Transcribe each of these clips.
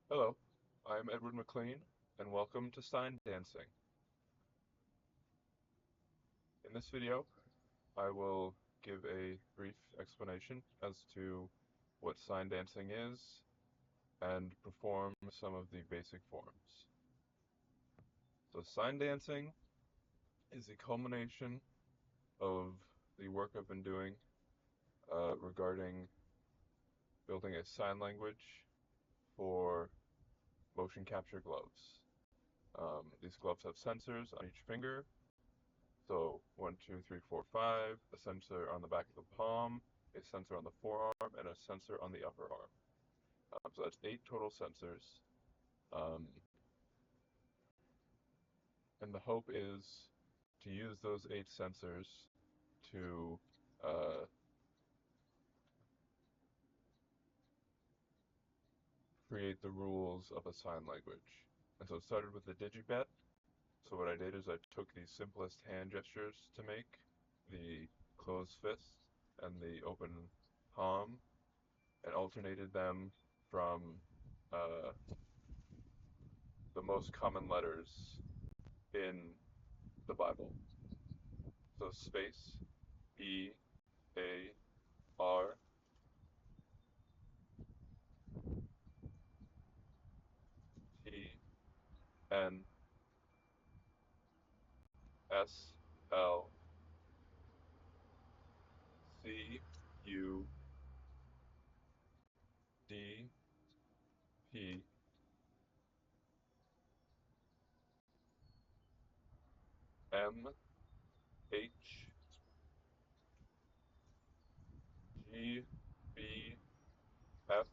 Hello, I'm Edward McLean, and welcome to Sign Dancing. In this video, I will give a brief explanation as to what sign dancing is and perform some of the basic forms. So sign dancing is a culmination of the work I've been doing regarding building a sign language for motion capture gloves. These gloves have sensors on each finger. So 1, 2, 3, 4, 5, a sensor on the back of the palm, a sensor on the forearm, and a sensor on the upper arm. So that's 8 total sensors. Um, and the hope is to use those 8 sensors to create the rules of a sign language. And so it started with the digibet. So what I did is I took the simplest hand gestures to make, the closed fist and the open palm, and alternated them from uh, the most common letters in the Bible. So space, E, A, R, T, N, S, L, C, U, D, P, M, H, G, B, F,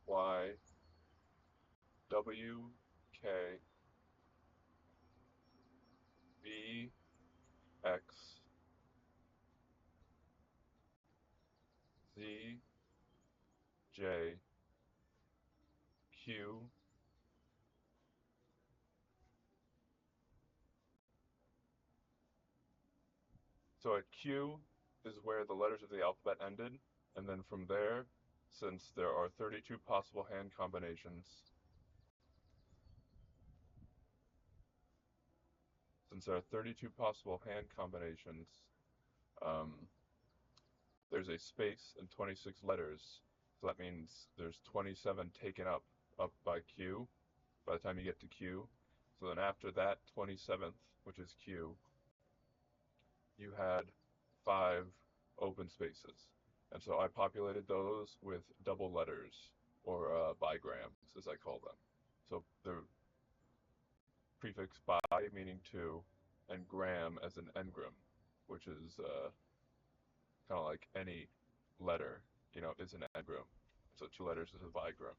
Y, W, K, V, X, Z, J, Q, so at Q is where the letters of the alphabet ended, and then from there, since there are 32 possible hand combinations, um, there's a space and 26 letters. So that means there's 27 taken up by Q by the time you get to Q. So then after that 27th, which is Q, you had 5 open spaces. And so I populated those with double letters, or bigrams, as I call them. So the prefix bi meaning two, and gram as an engram, which is kind of like any letter, is an engram. So 2 letters is a bigram,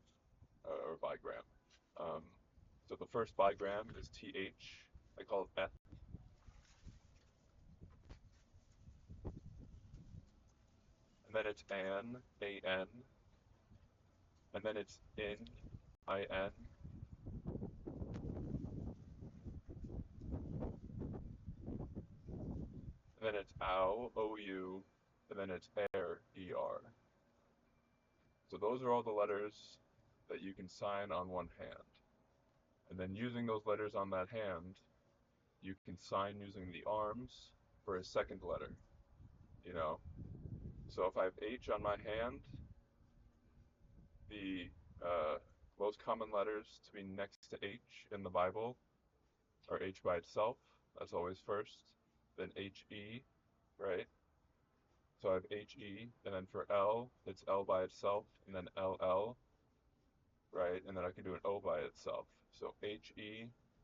or bigram. Um, so the first bigram is th. I call it eth. And then it's an, and then it's in, and then it's ow, ou, and then it's air, er. So those are all the letters that you can sign on one hand. And then using those letters on that hand, you can sign using the arms for a second letter, you know. So if I have H on my hand, the most common letters to be next to H in the Bible are H by itself. That's always first. Then HE, right? So I have HE, and then for L, it's L by itself, and then LL, right? And then I can do an O by itself. So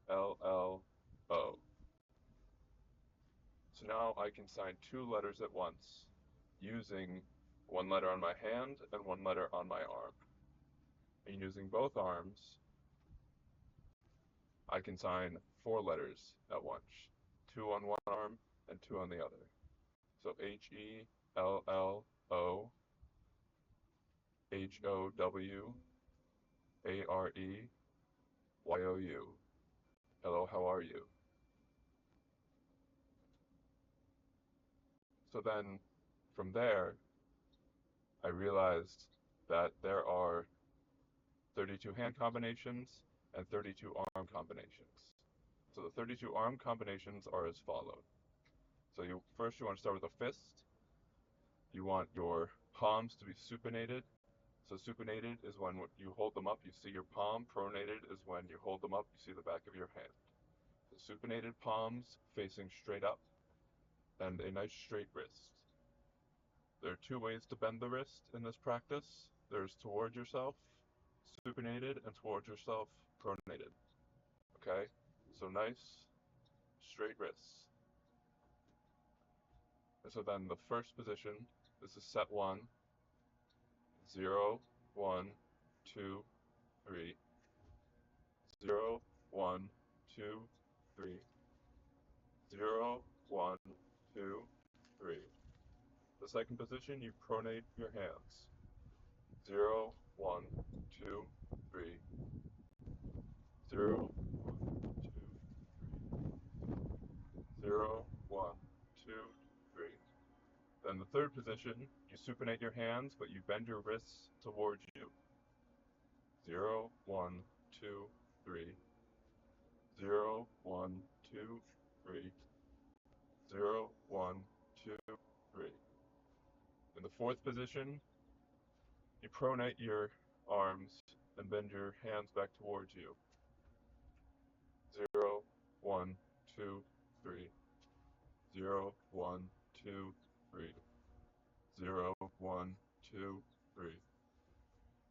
HELLO. So now I can sign 2 letters at once using one letter on my hand and one letter on my arm. And using both arms, I can sign 4 letters at once, 2 on one arm and 2 on the other. So HELLO, HOWAREYOU. Hello, how are you? So then from there, I realized that there are 32 hand combinations and 32 arm combinations. So the 32 arm combinations are as follows. So first you want to start with a fist. You want your palms to be supinated. So supinated is when you hold them up, you see your palm. Pronated is when you hold them up, you see the back of your hand. So supinated palms facing straight up and a nice straight wrist. There are two ways to bend the wrist in this practice. There's toward yourself, supinated, and towards yourself, pronated. Okay? So nice, straight wrists. And so then the first position, this is set 1, 0, 1, 2, 3, 0, 1, 2, 3, 0, 1, 2, 3. The second position, you pronate your hands. 0, 1, 2, 3, 0, 1, 2, 3, 0, 1, 2, 3. Then the third position, you supinate your hands, but you bend your wrists towards you. 0, 1, 2, 3, 0, 1, 2, 3, 0, 1, 2, 3. In the fourth position, you pronate your arms and bend your hands back towards you. 0, 1, 2, 3, 0, 1, 2, 3, 0, 1, 2, 3.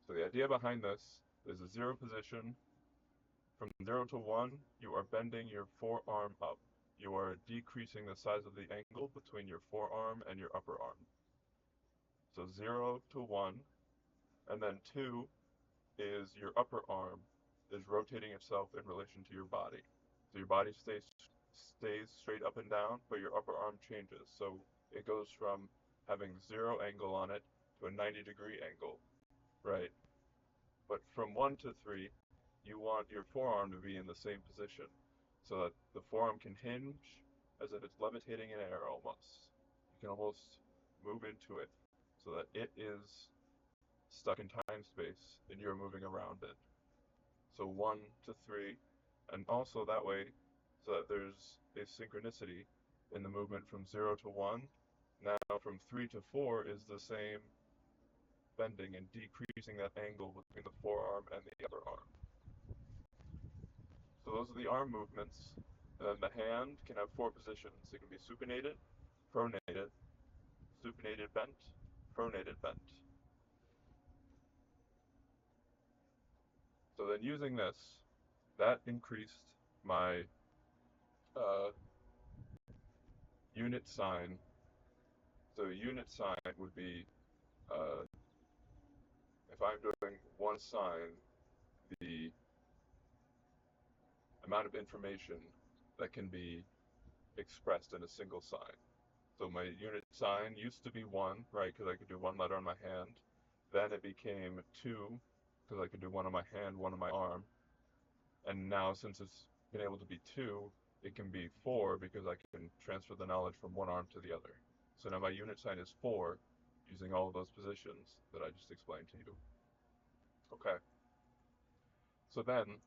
So the idea behind this is a 0 position. From 0 to 1, you are bending your forearm up. You are decreasing the size of the angle between your forearm and your upper arm. So 0 to 1, and then 2 is your upper arm is rotating itself in relation to your body. So your body stays straight up and down, but your upper arm changes. So it goes from having 0 angle on it to a 90-degree angle, right? But from 1 to 3, you want your forearm to be in the same position so that the forearm can hinge as if it's levitating in air almost. You can almost move into it so that it is stuck in time-space and you're moving around it. So 1 to 3, and also that way so that there's a synchronicity in the movement from 0 to 1. Now from 3 to 4 is the same bending and decreasing that angle between the forearm and the upper arm. So those are the arm movements. And then the hand can have 4 positions. It can be supinated, pronated, supinated bent, pronated bent. So then using this, that increased my unit sign. So a unit sign would be, if I'm doing one sign, the amount of information that can be expressed in a single sign. So my unit sign used to be 1, right, because I could do 1 letter on my hand. Then it became 2, because I could do 1 on my hand, 1 on my arm. And now, since it's been able to be 2, it can be 4, because I can transfer the knowledge from one arm to the other. So now my unit sign is 4, using all of those positions that I just explained to you. Okay. So then,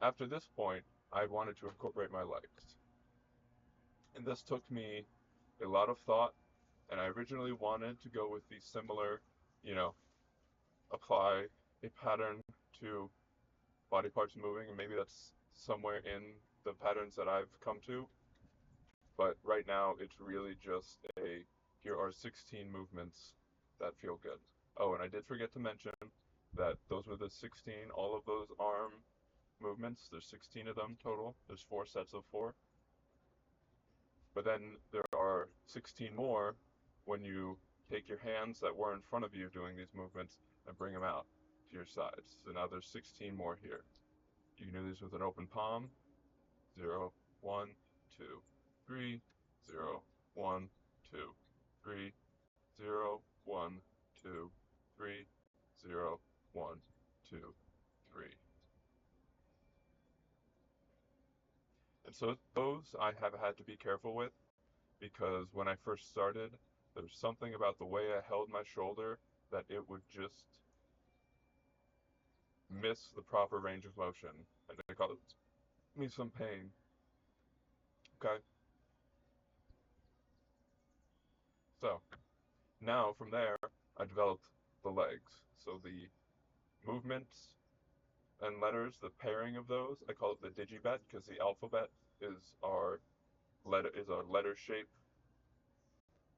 after this point, I wanted to incorporate my legs. And this took me a lot of thought, and I originally wanted to go with the similar, apply a pattern to body parts moving, and maybe that's somewhere in the patterns that I've come to. But right now, it's really just here are 16 movements that feel good. Oh, and I did forget to mention that those were the 16, all of those arm movements, there's 16 of them total. There's 4 sets of 4. But then there are 16 more when you take your hands that were in front of you doing these movements and bring them out to your sides. So now there's 16 more here. You can do these with an open palm. 0, 1, 2, 3, 0, 1, 2, 3, 0, 1, 2, 3, 0, 1, 2, 3. And so those I have had to be careful with, because when I first started, there was something about the way I held my shoulder that it would just miss the proper range of motion, and it caused me some pain. Okay? So, now from there, I developed the legs. So the movements and letters, the pairing of those, I call it the digibet because the alphabet is our letter shape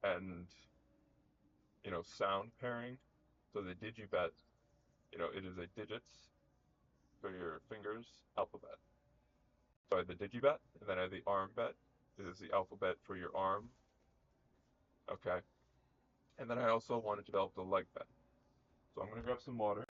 and sound pairing. So the digibet, it is a digits for your fingers alphabet. So I have the digibet, and then I have the arm bet. It is the alphabet for your arm. Okay. And then I also want to develop the leg bet. So I'm going to grab some water.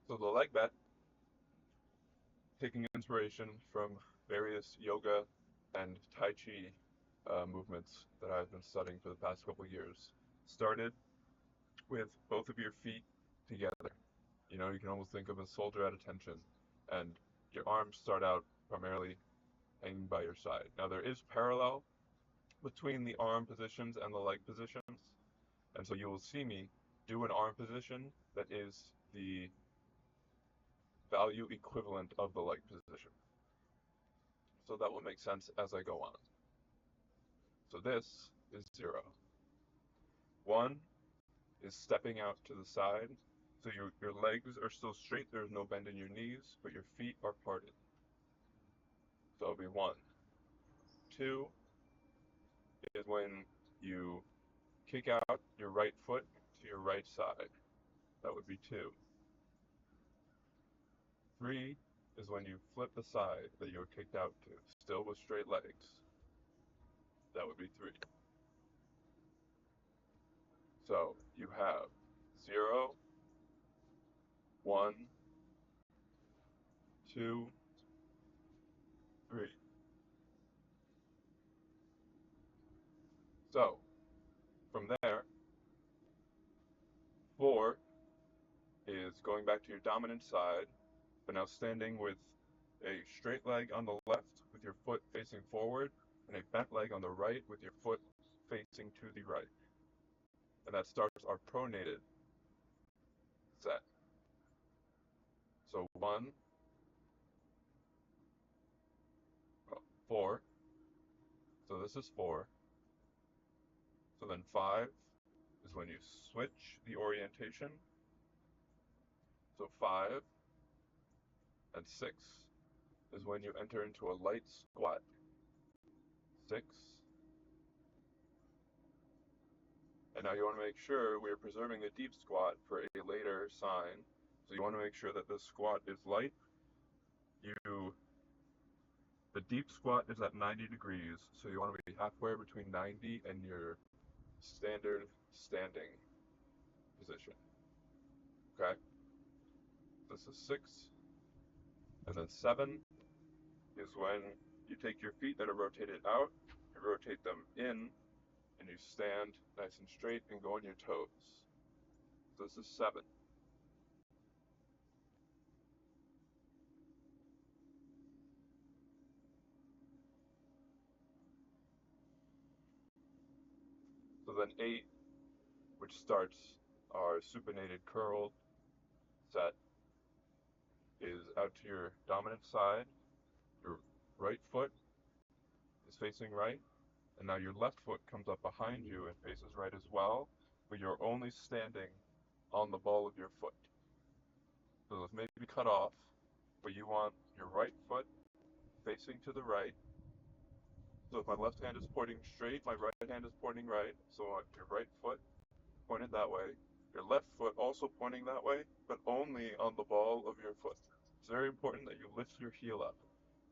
So the leg bet, taking inspiration from various yoga and Tai Chi movements that I've been studying for the past couple years, started with both of your feet together. You can almost think of a soldier at attention, and your arms start out primarily hanging by your side. Now there is parallel between the arm positions and the leg positions, and so you will see me do an arm position that is the value equivalent of the leg position. So that will make sense as I go on. So this is 0. 1 is stepping out to the side. So your legs are still straight, there's no bend in your knees, but your feet are parted. So it'll be 1. 2 is when you kick out your right foot to your right side. That would be 2. 3 is when you flip the side that you were kicked out to, still with straight legs. That would be 3. So you have 0, 1, 2, 3. So from there, 4 is going back to your dominant side, but now standing with a straight leg on the left with your foot facing forward, and a bent leg on the right with your foot facing to the right. And that starts our pronated set. So 1, 4. So this is 4. So then 5 is when you switch the orientation. So 5 and 6 is when you enter into a light squat. 6. And now you want to make sure we're preserving the deep squat for a later sign. So you want to make sure that this squat is light. The deep squat is at 90 degrees, so you want to be halfway between 90 and your standard standing position. Okay? This is 6. And then 7 is when you take your feet that are rotated out, you rotate them in, and you stand nice and straight and go on your toes. So this is 7. So then 8, which starts our supinated curl set, is out to your dominant side. Your right foot is facing right, and now your left foot comes up behind you and faces right as well, but you're only standing on the ball of your foot. So this may be cut off, but you want your right foot facing to the right. So if my left hand is pointing straight, my right hand is pointing right. So I want your right foot pointed that way, your left foot also pointing that way, but only on the ball of your foot. It's very important that you lift your heel up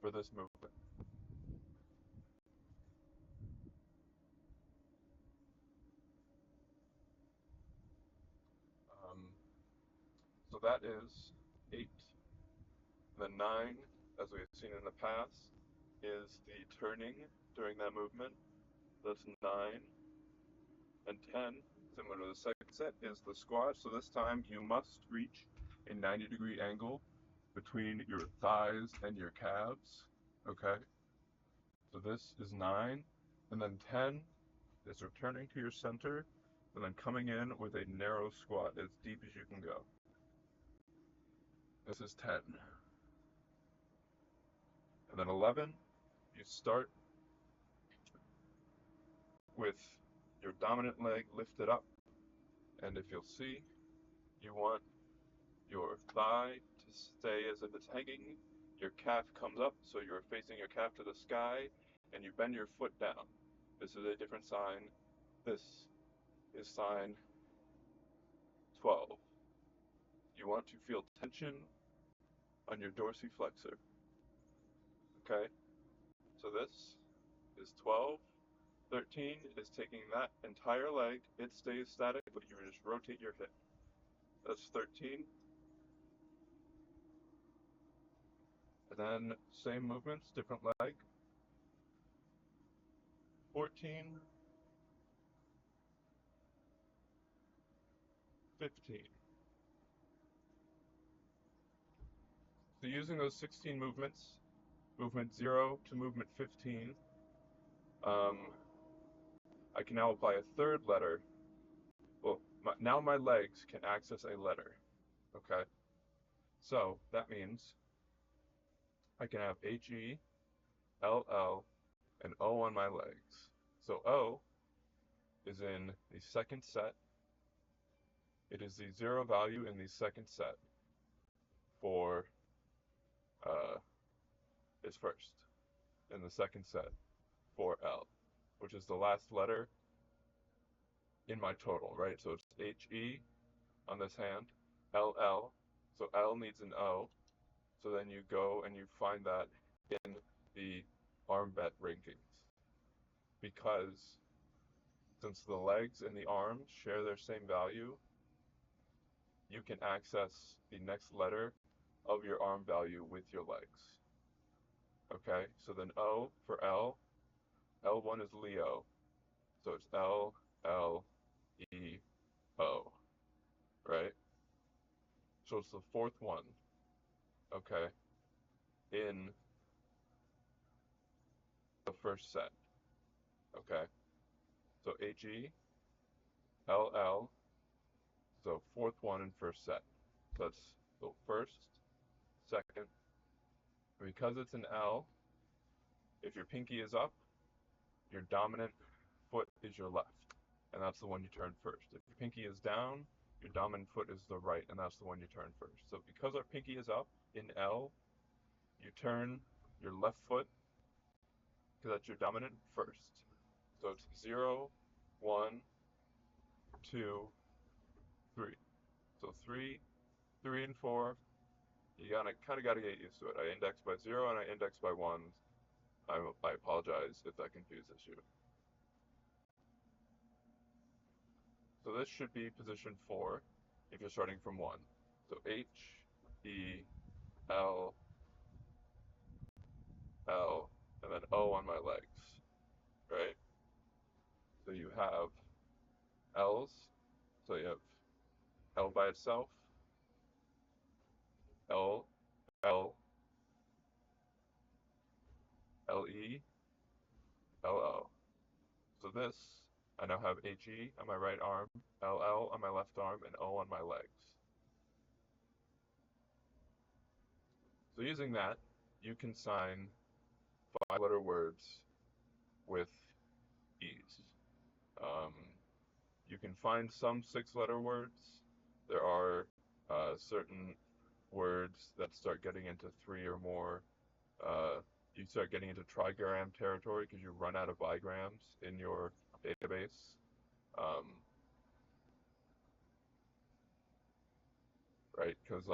for this movement. So that is 8. The 9, as we have seen in the past, is the turning during that movement. That's 9. And 10, similar to the second set, is the squat. So this time you must reach a 90-degree angle between your thighs and your calves, okay? So this is 9, and then 10 is returning to your center, and then coming in with a narrow squat as deep as you can go. This is 10. And then 11, you start with your dominant leg lifted up, and if you'll see, you want your thigh to stay as if it's hanging, your calf comes up, so you're facing your calf to the sky, and you bend your foot down. This is a different sign. This is sign 12. You want to feel tension on your dorsiflexor, okay? So this is 12. 13 is taking that entire leg. It stays static, but you just rotate your hip. That's 13. And then same movements, different leg. 14, 15. So using those 16 movements, movement 0 to movement 15, I can now apply a third letter. Well, now my legs can access a letter, okay? So that means I can have HE, LL, and O on my legs. So O is in the second set. It is the 0 value in the second set for is first in the second set for L, which is the last letter in my total, right? So it's HE on this hand, LL, so L needs an O, so then you go and you find that in the arm bet rankings. Because since the legs and the arms share their same value, you can access the next letter of your arm value with your legs. Okay, so then O for L, L1 is Leo, so it's L, L, E, O, right? So it's the fourth one, okay, in the first set, okay? So HE, LL, so fourth one in first set. So that's the first, second. Because it's an L, if your pinky is up, your dominant foot is your left, and that's the one you turn first. If your pinky is down, your dominant foot is the right, and that's the one you turn first. So because our pinky is up in L, you turn your left foot, because that's your dominant, first. So it's 0, 1, 2, 3. So 3, 3, and 4, you kind of got to get used to it. I index by 0 and I index by 1. I apologize if that confuses you. So this should be position 4 if you're starting from 1. So H, E, L, L, and then O on my legs, right? So you have L's, so you have L by itself, L, L, LE, LO. So this, I now have HE on my right arm, LL on my left arm, and O on my legs. So using that, you can sign 5-letter words with ease. You can find some 6-letter words. There are certain words that start getting into 3 or more. You start getting into trigram territory because you run out of bigrams in your database. Right? Because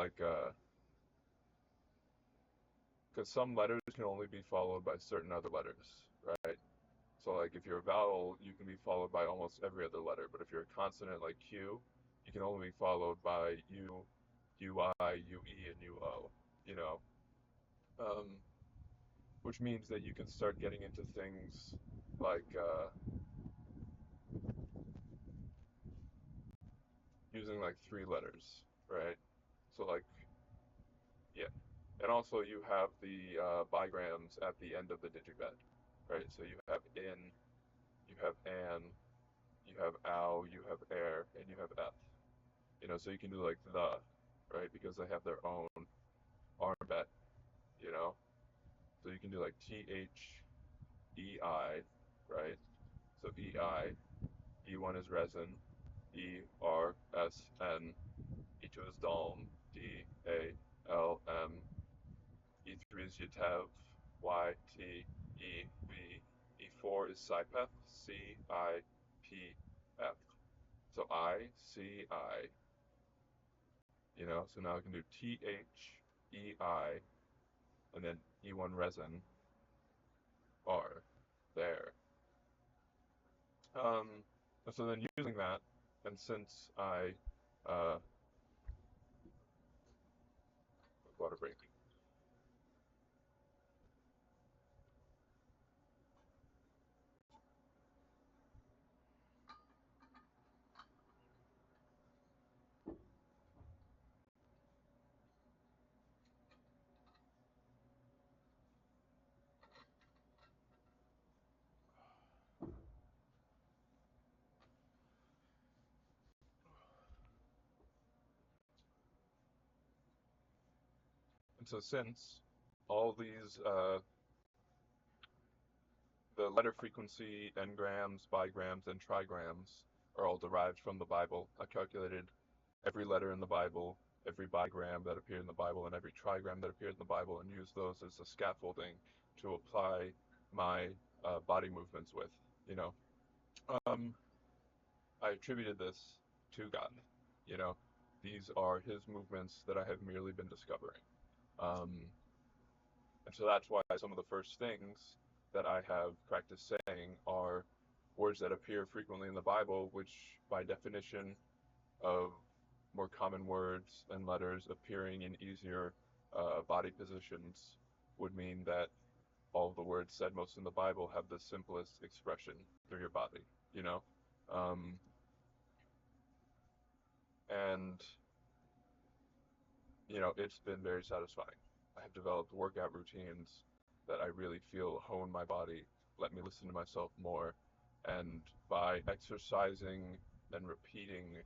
some letters can only be followed by certain other letters, right? So like if you're a vowel, you can be followed by almost every other letter, but if you're a consonant like Q, you can only be followed by U, UI, UE, and UO, you know? Which means that you can start getting into things like using like 3 letters, right? So like, yeah. And also you have the bigrams at the end of the digibet, right? So you have in, you have an, you have ow, you have air, and you have f. So you can do like the, right? Because they have their own arm bet, you know? So you can do like THEI, right? So EI, E1 is resin, ERSN, E2 is Dalm, DALM, E3 is Yatev, YTEV, E4 is Cypeth, CIPF. So ICI, so now I can do THEI, and then E1 resin, R, there. So then using that, and since I, water break. And so since all these, the letter frequency, n-grams, bigrams, and trigrams are all derived from the Bible, I calculated every letter in the Bible, every bigram that appeared in the Bible, and every trigram that appeared in the Bible, and used those as the scaffolding to apply my body movements with, you know. Um, I attributed this to God, you know. These are his movements that I have merely been discovering. Um, and so that's why some of the first things that I have practiced saying are words that appear frequently in the Bible, which by definition of more common words and letters appearing in easier body positions would mean that all of the words said most in the Bible have the simplest expression through your body, you know? Um, and, it's been very satisfying. I have developed workout routines that I really feel hone my body, let me listen to myself more. And by exercising and repeating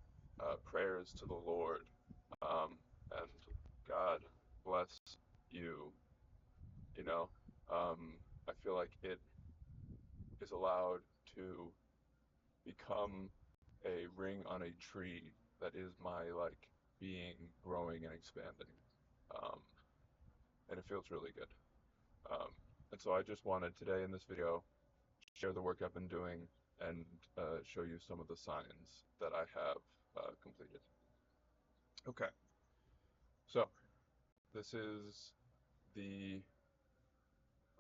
prayers to the Lord, and God bless you, you know, I feel like it is allowed to become a ring on a tree that is my like being growing and expanding. Um, and it feels really good. Um, and so I just wanted today in this video share the work I've been doing and show you some of the signs that I have completed. Okay, so this is the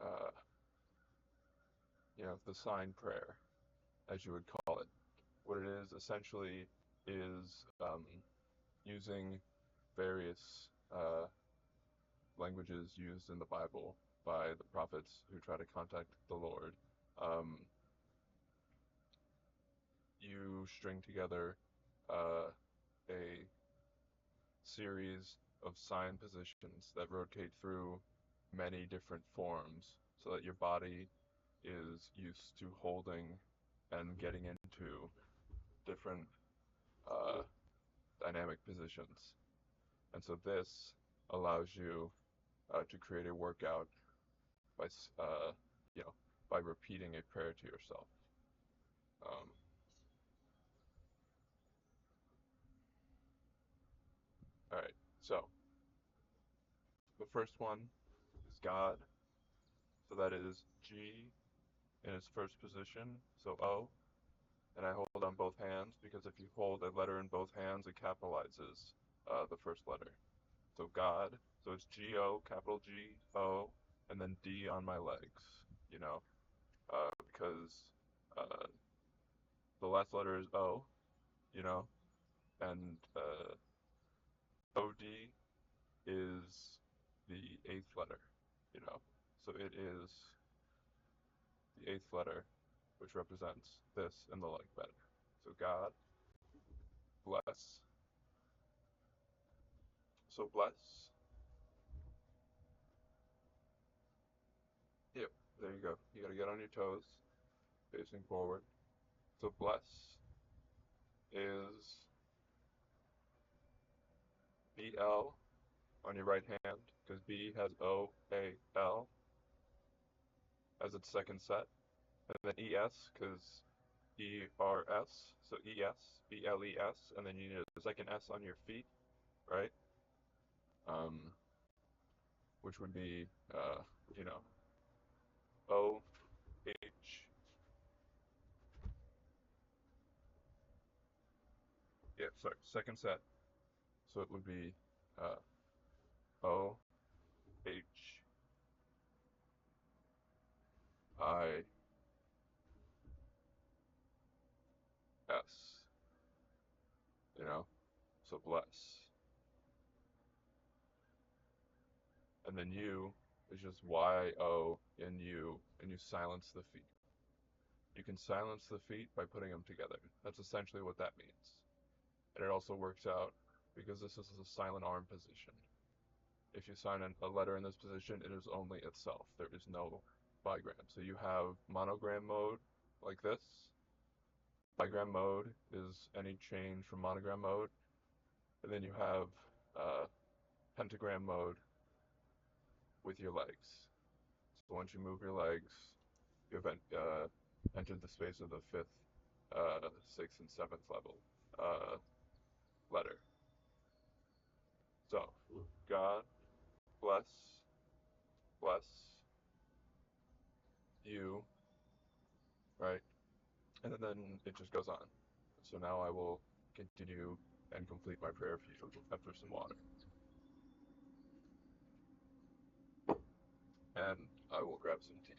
uh, the sign prayer, as you would call it. What it is essentially is using various languages used in the Bible by the prophets who try to contact the Lord. Um, you string together a series of sign positions that rotate through many different forms so that your body is used to holding and getting into different dynamic positions. And so this allows you to create a workout by, you know, by repeating a prayer to yourself. Um, all right, so the first one is God. So that is G in its first position, so O. And I hold on both hands because if you hold a letter in both hands, it capitalizes the first letter. So God, so it's G-O, capital G-O, and then D on my legs, because uh, the last letter is O, and OD is the eighth letter, So it is the eighth letter, which represents this in the leg better. So God, bless. So bless There you go. You gotta get on your toes, facing forward. So bless is BL on your right hand, because B has OAL as its second set. And then ES, because ERS, so ES, BLES, and then you need a second S on your feet, right? Um, which would be, you know, OH. Yeah, sorry, second set. So it would be OH I S, you know, so bless. And then U is just YO in U, and you silence the feet. You can silence the feet by putting them together. That's essentially what that means. And it also works out because this is a silent arm position. If you sign a letter in this position, it is only itself. There is no bigram. So you have monogram mode like this. Bigram mode is any change from monogram mode. And then you have pentagram mode with your legs. So once you move your legs, you have entered the space of the fifth, sixth, and seventh level letter. So, God bless you, right? And then it just goes on. So now I will continue and complete my prayer for you after some water. And I will grab some tea.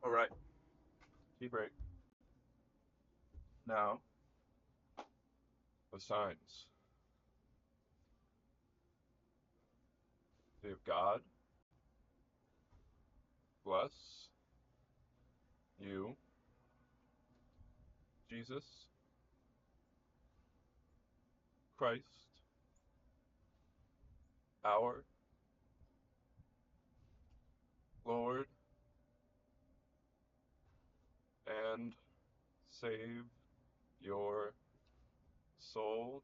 All right, tea break. Now, the signs. We have God bless you, Jesus Christ, our Lord and save your soul,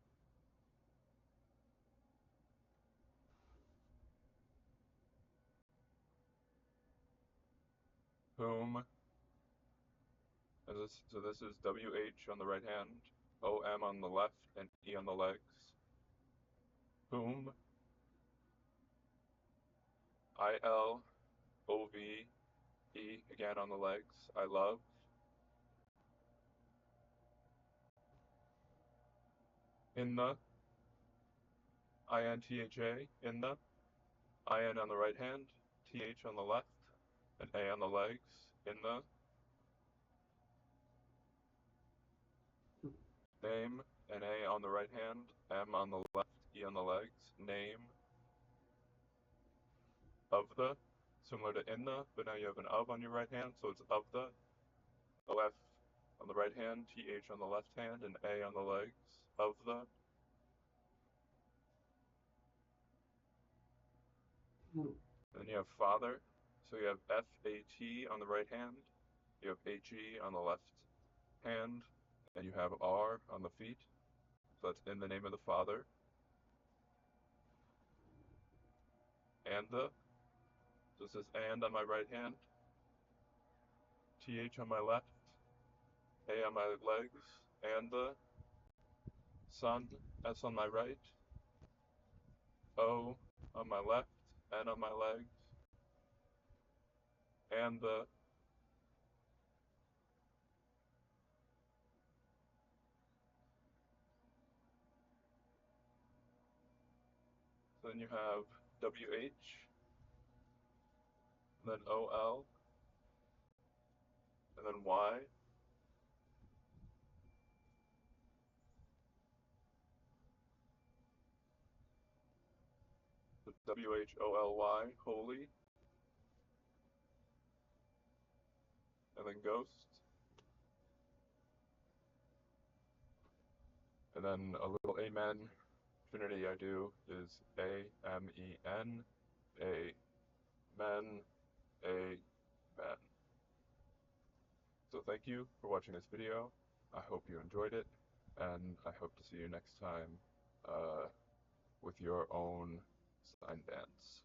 whom, so this is WH on the right hand, OM on the left, and E on the legs, whom ILOVE again on the legs, I love, in the INTHA, in the IN on the right hand, TH on the left, and A on the legs, in the Name, N-A on the right hand, M on the left, E on the legs. Name of the, similar to in the, but now you have an of on your right hand, so it's of the. O-F on the right hand, T-H on the left hand, and A on the legs. Of the. Then you have father, so you have F-A-T on the right hand, you have H-E on the left hand, and you have R on the feet, so that's in the name of the father. And the, so it says and on my right hand, T-H on my left, A on my legs, and the son, S on my right, O on my left, N on my legs, and the. Then you have WH, and then OL, and then Y, so WHOLY, holy, and then ghost, and then a little amen trinity I do is A-M-E-N, amen, amen. So thank you for watching this video. I hope you enjoyed it, and I hope to see you next time with your own sign dance.